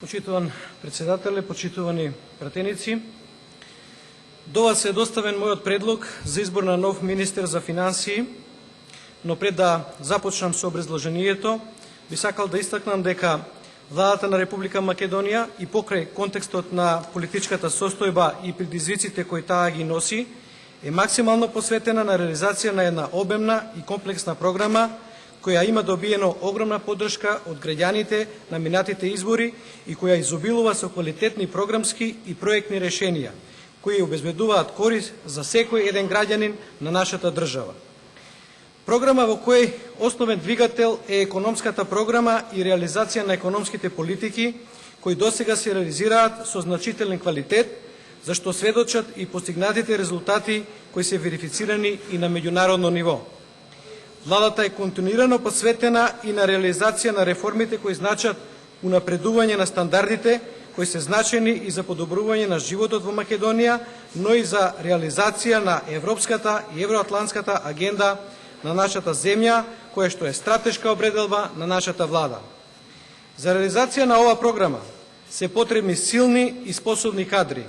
Почитуван председателе, почитувани пратеници, до вас е доставен мојот предлог за избор на нов министер за финансии, но пред да започнам со образложението, би сакал да истакнам дека Владата на Република Македонија и покрај контекстот на политичката состојба и предизвиците кои таа ги носи, е максимално посветена на реализација на една обемна и комплексна програма која има добиено огромна поддршка од граѓаните на минатите избори и која изобилува со квалитетни програмски и проектни решенија, кои обезбедуваат корис за секој еден граѓанин на нашата држава. Програма во кој основен двигател е економската програма и реализација на економските политики, кои досега се реализираат со значителен квалитет, зашто сведочат и постигнатите резултати кои се верифицирани и на меѓународно ниво. Владата е континуирано посветена и на реализација на реформите кои значат унапредување на стандардите, кои се значени и за подобрување на животот во Македонија, но и за реализација на европската и евроатлантската агенда на нашата земја, која што е стратешка обределба на нашата влада. За реализација на оваа програма се потребни силни и способни кадри,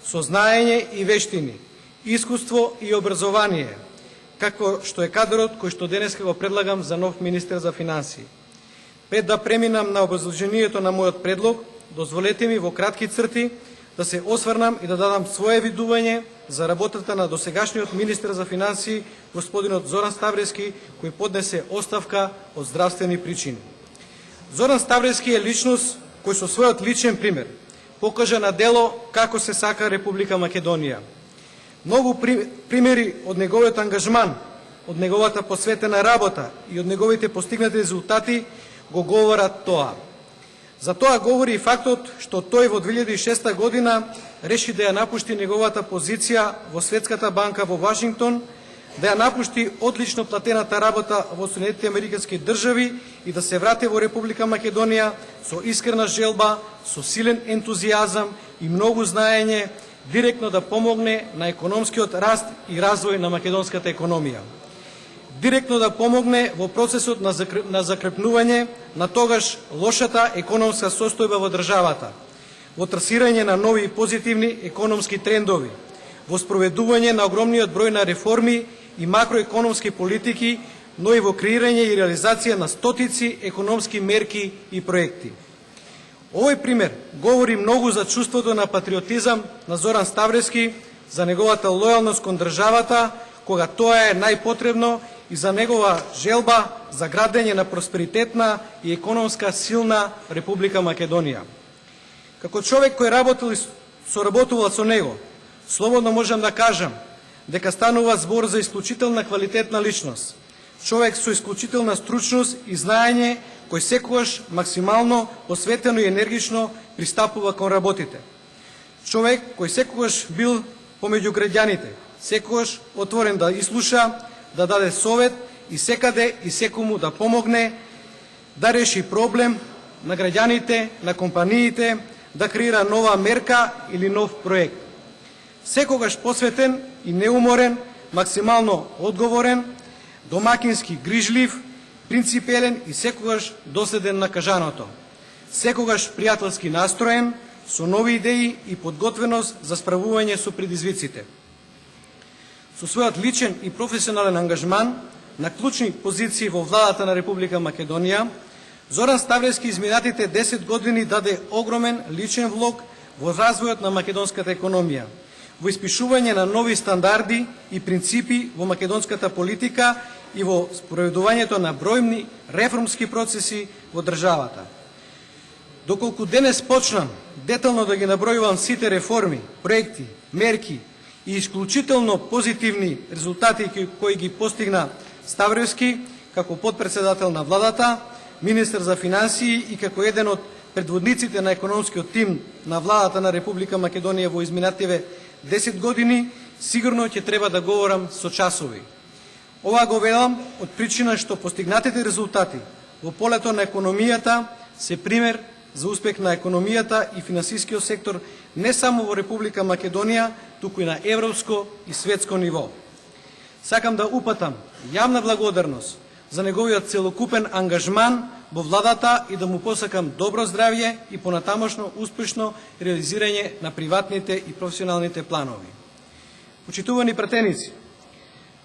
со знаење и вештини, искуство и образование, како што е кадрот кој што денеска го предлагам за нов министер за финансии. Пред да преминам на образложението на мојот предлог, дозволете ми во кратки црти да се осврнам и да дадам своје видување за работата на досегашниот министер за финансии, господинот Зоран Ставрески, кој поднесе оставка од здравствени причини. Зоран Ставрески е личност кој со својот личен пример покажа на дело како се сака Република Македонија. Многу примери од неговиот ангажман, од неговата посветена работа и од неговите постигнати резултати го говорат тоа. За тоа говори и фактот што тој во 2006 година реши да ја напушти неговата позиција во Светската банка во Вашингтон, да ја напушти одлично платената работа во Соединетите Американски држави и да се врати во Република Македонија со искрена желба, со силен ентузијазам и многу знаење, директно да помогне на економскиот раст и развој на македонската економија. Директно да помогне во процесот на закрепнување на тогаш лошата економска состојба во државата, во трасирање на нови и позитивни економски трендови, во спроведување на огромниот број на реформи и макроекономски политики, но и во креирање и реализација на стотици економски мерки и проекти. Овој пример говори многу за чувството на патриотизам на Зоран Ставрески, за неговата лојалност кон државата, кога тоа е најпотребно, и за негова желба за градење на просперитетна и економска силна Република Македонија. Како човек кој соработувал со него, слободно можам да кажам дека станува збор за исклучителна квалитетна личност, човек со исклучителна стручност и знаење, кој секогаш максимално посветено и енергично пристапува кон работите. Човек кој секогаш бил помеѓу граѓаните, секогаш отворен да изслуша, да даде совет и секаде и секому да помогне да реши проблем на граѓаните, на компаниите, да креира нова мерка или нов проект. Секогаш посветен и неуморен, максимално одговорен, домакински грижлив, принципелен и секогаш доследен на кажаното. Секогаш пријателски настроен, со нови идеи и подготвеност за справување со предизвиците. Со својот личен и професионален ангажман на клучни позиции во владата на Република Македонија, Зоран Ставрески изминатите 10 години даде огромен личен влог во развојот на македонската економија, во испишување на нови стандарди и принципи во македонската политика и во спроведувањето на бројни реформски процеси во државата. Доколку денес почнам детално да ги набројувам сите реформи, проекти, мерки и исклучително позитивни резултати кои ги постигна Ставрески како подпредседател на владата, министер за финансии и како еден од предводниците на економскиот тим на владата на Република Македонија во изминативе 10 години, сигурно ќе треба да говорам со часови. Ова го велам од причина што постигнатите резултати во полето на економијата се пример за успех на економијата и финансискиот сектор не само во Република Македонија, туку и на европско и светско ниво. Сакам да упатам јавна благодарност за неговиот целокупен ангажман во владата и да му посакам добро здравје и понатамошно успешно реализирање на приватните и професионалните планови. Почитувани пратеници,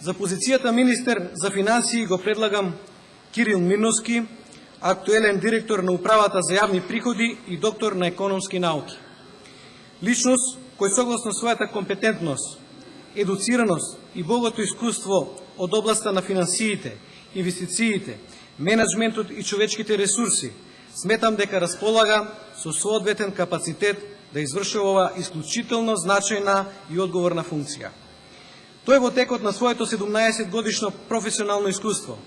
за позицијата министер за финансии го предлагам Кирил Миновски, актуелен директор на Управата за јавни приходи и доктор на економски науки. Личност кој согласно својата компетентност, едуцираност и богато искуство од областа на финансиите, инвестициите, менеджментот и човечките ресурси, сметам дека располага со соодветен капацитет да извршува ова исклучително значајна и одговорна функција. Тој во текот на своето 17-годишно професионално искуство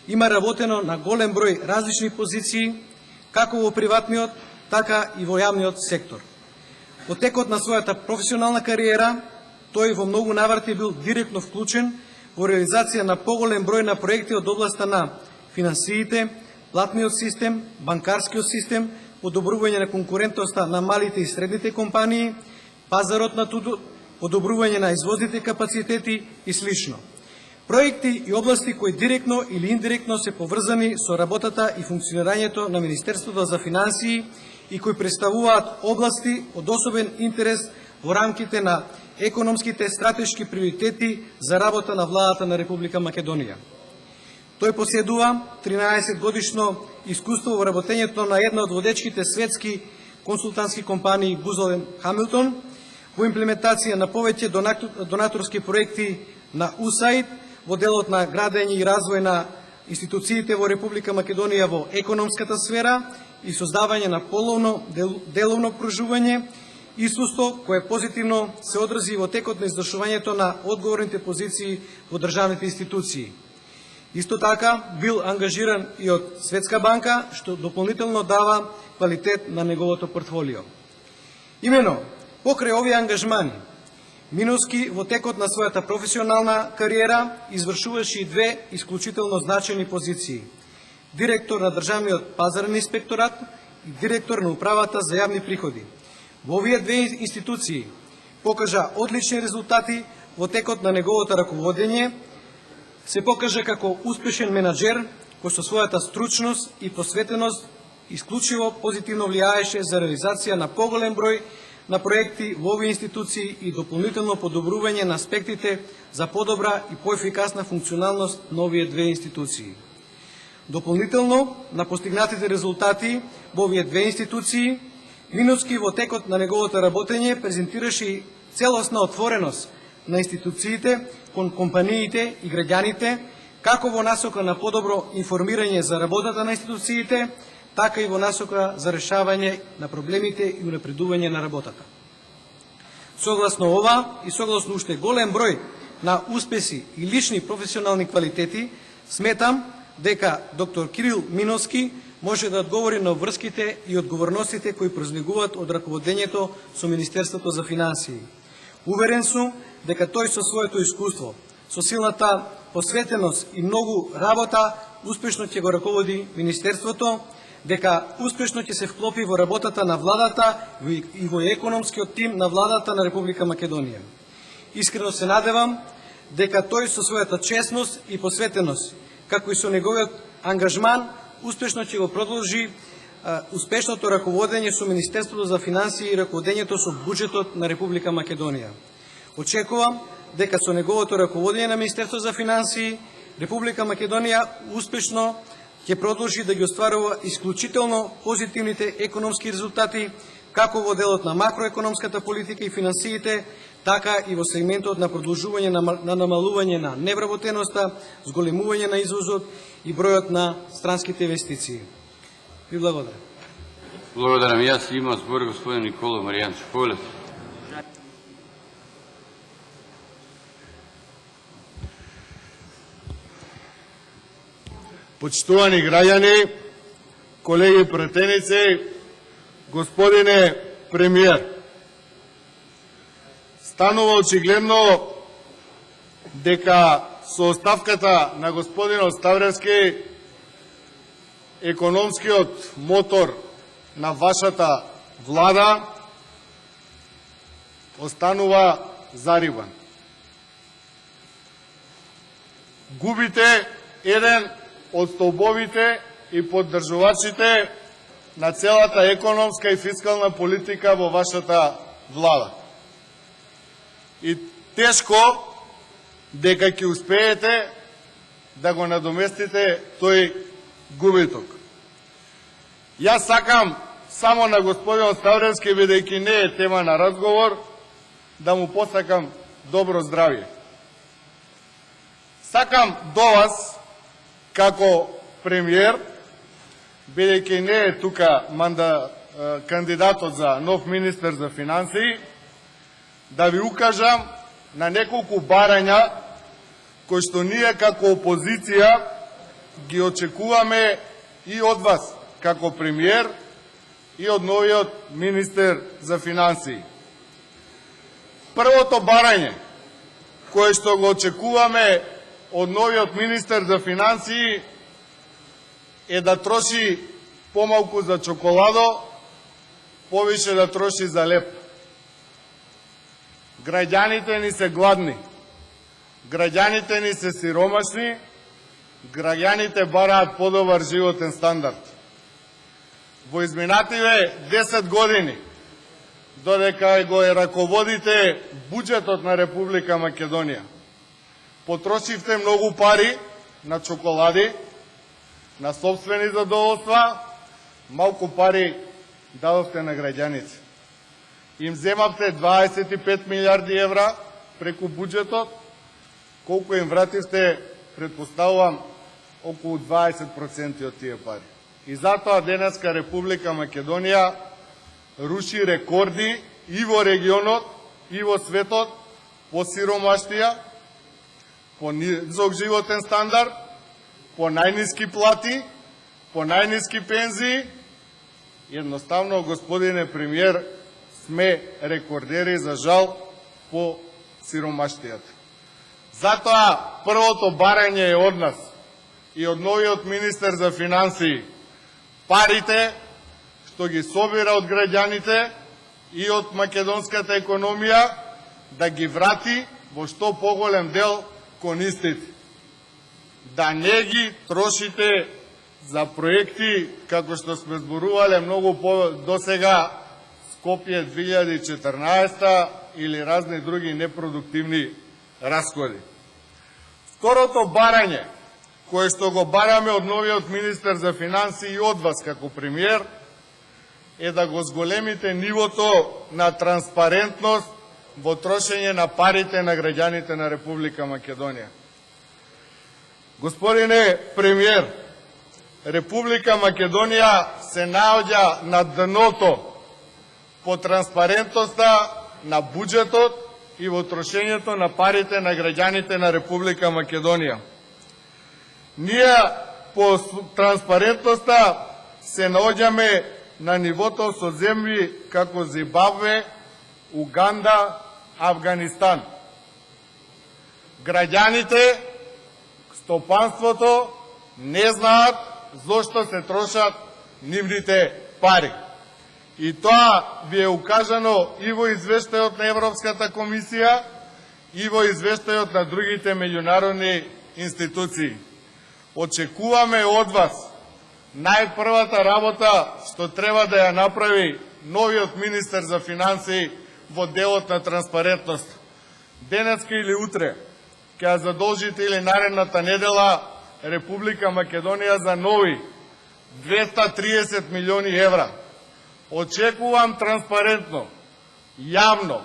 има работено на голем број различни позиции, како во приватниот, така и во јавниот сектор. Во текот на својата професионална кариера, тој во многу наврати бил директно вклучен во реализација на поголем број на проекти од областа на финансиите, платниот систем, банкарскиот систем, подобрување на конкурентноста на малите и средните компании, пазарот на трудот, подобрување на извозните капацитети и слично. Проекти и области кои директно или индиректно се поврзани со работата и функционирањето на Министерството за финансии и кои представуваат области од особен интерес во рамките на економските стратешки приоритети за работа на владата на Република Македонија. Тој поседува 13-годишно искуство во работењето на една од водечките светски консултантски компании Бузел & Хамилтон, во имплементација на повеќе донаторски проекти на USAID, во делот на градење и развој на институциите во Република Македонија во економската сфера и создавање на половно деловно пружување, искуство кое позитивно се одрази во текот на извршувањето на одговорните позиции во државните институции. Исто така бил ангажиран и од Светска банка, што дополнително дава квалитет на неговото портфолио. Имено, покрај овие ангажмани, Миновски во текот на својата професионална кариера извршуваше и две исклучително значајни позиции: директор на Државниот пазарен инспекторат и директор на Управата за јавни приходи. Во овие две институции покажа одлични резултати во текот на неговото раководење, се покажа како успешен менаџер кој со својата стручност и посветеност исклучиво позитивно влијаеше за реализација на поголем број на проекти во овие институции и дополнително подобрување на аспектите за подобра и поефикасна функционалност на овие две институции. Дополнително на постигнатите резултати во овие две институции, Миновски во текот на неговото работење презентираше и целосна отвореност на институциите кон компаниите и граѓаните, како во насока на подобро информирање за работата на институциите, така и во насока за решавање на проблемите и унапредување на работата. Согласно ова и согласно уште голем број на успеси и лични професионални квалитети, сметам дека доктор Кирил Миновски може да одговори на врските и одговорностите кои произлегуваат од раководењето со Министерството за финансии. Уверен сум дека тој со своето искуство, со силната посветеност и многу работа, успешно ќе го раководи Министерството, дека успешно ќе се вклопи во работата на владата и во економскиот тим на владата на Република Македонија. Искрено се надевам дека тој со својата честност и посветеност, како и со неговиот ангажман, успешно ќе го продолжи успешното раководење со Министерството за финансии и раководењето со буџетот на Република Македонија. Очекувам дека со неговото раководење на Министерството за финансии, Република Македонија успешно ќе продолжи да ги остварува исклучително позитивните економски резултати, како во делот на макроекономската политика и финансиите, така и во сегментот на продолжување на намалување на невработеноста, зголемување на извозот и бројот на странските инвестиции. Ви благодарам. Благодарам. Јас има збор господин Никола Маријанчев. Повелете. Почитувани граѓани, колеги пратеници, господине премиер, станува очигледно дека со оставката на господинот Ставревски економскиот мотор на вашата влада останува зарибан. Губите еден од столбовите и поддржувачите на целата економска и фискална политика во вашата влада. И тешко дека ќе успеете да го надоместите тој губиток. Јас сакам само на господин Ставревски, бидејќи не е тема на разговор, да му посакам добро здравје. Сакам до вас, како премиер, бидејќи не е тука кандидатот за нов министер за финансии, да ви укажам на неколку барања кои што ние како опозиција ги очекуваме и од вас како премиер и од новиот министер за финансии. Првото барање кое што го очекуваме од новиот министер за финансии е да троши помалку за чоколадо, повише да троши за леп. Граѓаните ни се гладни, граѓаните ни се сиромашни, граѓаните бараат подобар животен стандард. Во изминативе 10 години, додека го раководите буџетот на Република Македонија, потрошивте многу пари на чоколади, на собствени задоволства, малку пари дадовте на граѓаните. Им земавте 25 милиарди евра преку буџетот, колку им вративте, предпоставувам, околу 20% од тие пари. И затоа денеска Република Македонија руши рекорди и во регионот, и во светот по сиромаштија, по низок животен стандард, по најниски плати, по најниски пензии. Едноставно, господине премиер, сме рекордери, за жал, по сиромаштијата. Затоа првото барање е од нас и од новиот министер за финансии. Парите што ги собира од граѓаните и од македонската економија да ги врати во што поголем дел кон истите. Да не ги трошите за проекти како што сме зборувале многу досега, Скопје 2014 или разни други непродуктивни расходи. Второто барање, кое што го бараме од новиот министер за финансии и од вас како премиер, е да го зголемите нивото на транспарентност во трошење на парите на граѓаните на Република Македонија. Господине премиер, Република Македонија се наоѓа на дното по транспарентноста на буџетот и во трошењето на парите на граѓаните на Република Македонија. Ние по транспарентноста се наоѓаме на нивото со земји како Зимбабве, Уганда, Авганистан. Граѓаните, стопанството не знаат зошто се трошат нивните пари. И тоа ви е укажано и во извештајот на Европската комисија, и во извештајот на другите меѓународни институции. Очекуваме од вас најпрвата работа што треба да ја направи новиот министер за финансии во делот на транспарентност. Денеска или утре ќе ја задолжите или наредната недела Република Македонија за нови 230 милиони евра. Очекувам транспарентно, јавно,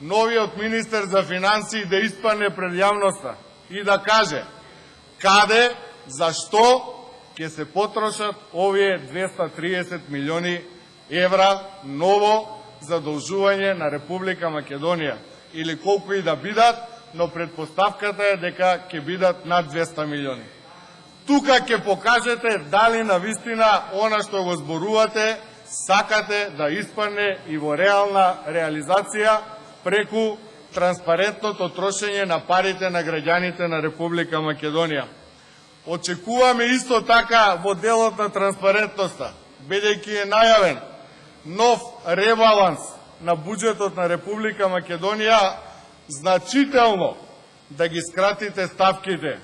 новиот министер за финансии да испадне пред јавноста и да каже каде, зашто ќе се потрошат овие 230 милиони евра ново задолжување на Република Македонија. Или колку и да бидат, но предпоставката е дека ќе бидат над 200 милиони. Тука ќе покажете дали навистина она што го зборувате сакате да испадне и во реална реализација преку транспарентното трошење на парите на граѓаните на Република Македонија. Очекуваме исто така во делот на транспарентноста, бидејќи е најавен нов ребаланс на буџетот на Република Македонија, значително да ги скратите ставките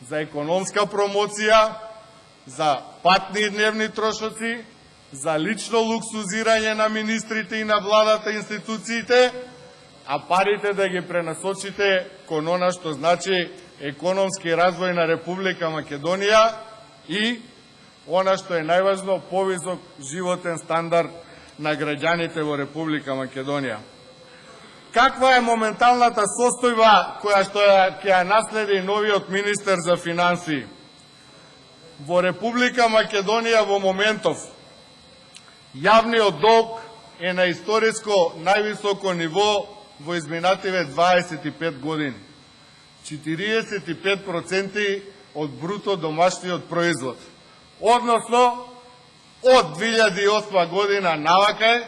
за економска промоција, за патни и дневни трошоци, за лично луксузирање на министрите и на владата и институциите, а парите да ги пренасочите кон она што значи економски развој на Република Македонија и она што е најважно, повисок животен стандард на граѓаните во Република Македонија. Каква е моменталната состојба која што ќе ја наследи новиот министер за финансии? Во Република Македонија во моментов јавниот долг е на историско највисоко ниво во изминативе 25 години. 45% од бруто домашниот производ. Односно, од 2008 година навакај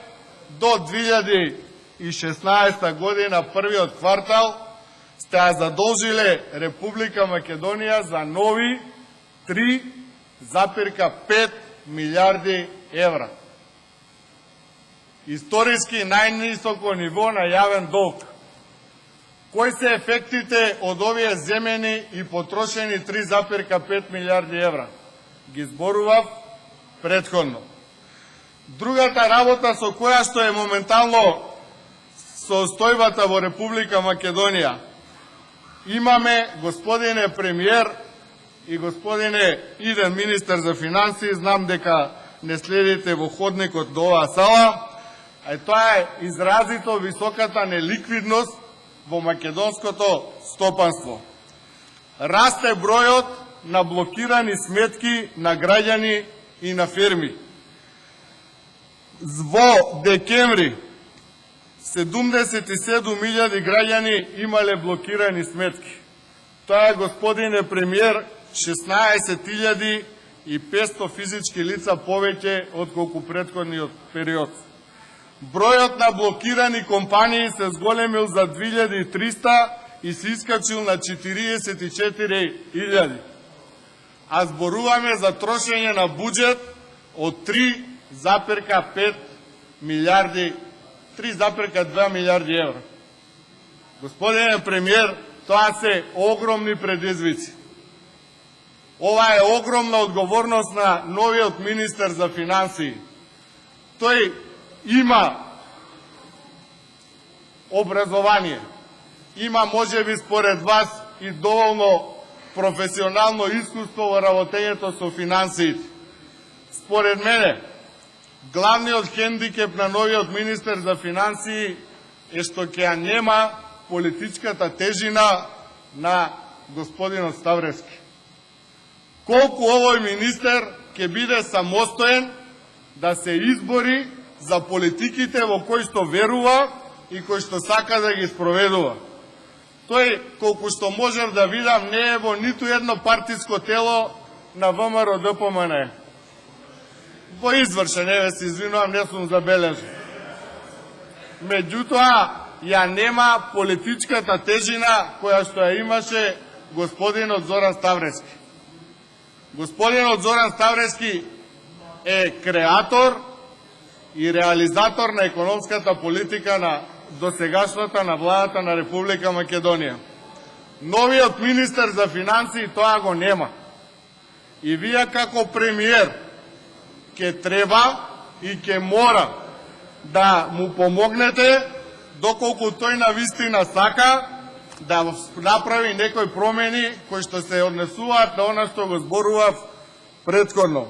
до 2016 година првиот квартал сте ја задолжиле Република Македонија за нови 3,5 милиарди евра. Историски најнисоко ниво на јавен долг. Кои се ефектите од овие земени и потрошени 3,5 милиарди евра? Ги зборував претходно. Другата работа со која што е моментално состојбата во Република Македонија. Имаме, господине премиер и господине иден министер за финансии, знам дека не следите во ходникот до оваа сала, а тоа е изразито високата неликвидност во македонското стопанство. Расте бројот на блокирани сметки на граѓани и на фирми. Во декември 77.000 граѓани имале блокирани сметки. Тоа е, господине премиер, 16.500 физички лица повеќе од колку претходниот период. Бројот на блокирани компании се зголемил за 2300 и се искачил на 44.000. А зборуваме за трошење на буџет од 3,5 милиарди, 3,2 милиарди евра. Господине премиер, тоа се огромни предизвици. Ова е огромна одговорност на новиот министер за финансии. Тој има образование, има можеби според вас и доволно професионално искуство во работењето со финансиите. Според мене, главниот хендикеп на новиот министер за финансии е што ќе ја нема политичката тежина на господинот Ставревски. Колку овој министер ќе биде самостоен да се избори за политиките во кои што верува и кои што сака да ги спроведува. Тој, колку што можев да видам, не е во ниту едно партиско тело на ВМРО ДПМН. Во извршен, еве се извинувам, не сум забележен. Меѓутоа, ја нема политичката тежина која што ја имаше господинот Зоран Ставревски. Господинот Зоран Ставревски е креатор и реализатор на економската политика на досегашната на владата на Република Македонија. Новиот министер за финансии тоа го нема. И вие како премиер ќе треба и ќе мора да му помогнете доколку тој навистина сака да направи некои промени кои што се однесуваат на она што го зборував претходно.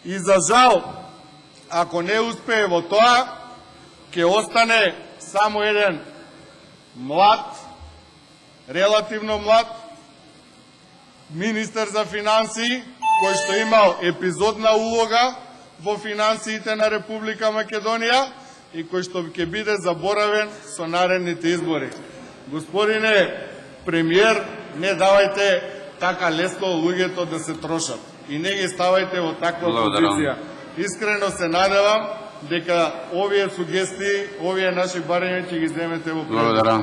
И за жал, ако не успее во тоа, ќе остане само еден млад, релативно млад министер за финансии, кој што имал епизодна улога во финансиите на Република Македонија и кој што ќе биде заборавен со наредните избори. Господине премиер, не давајте така лесно луѓето да се трошат и не ги ставајте во таква позиција. Искрено се надевам дека овие сугестии, овие наши барања ќе ги земете во предвид.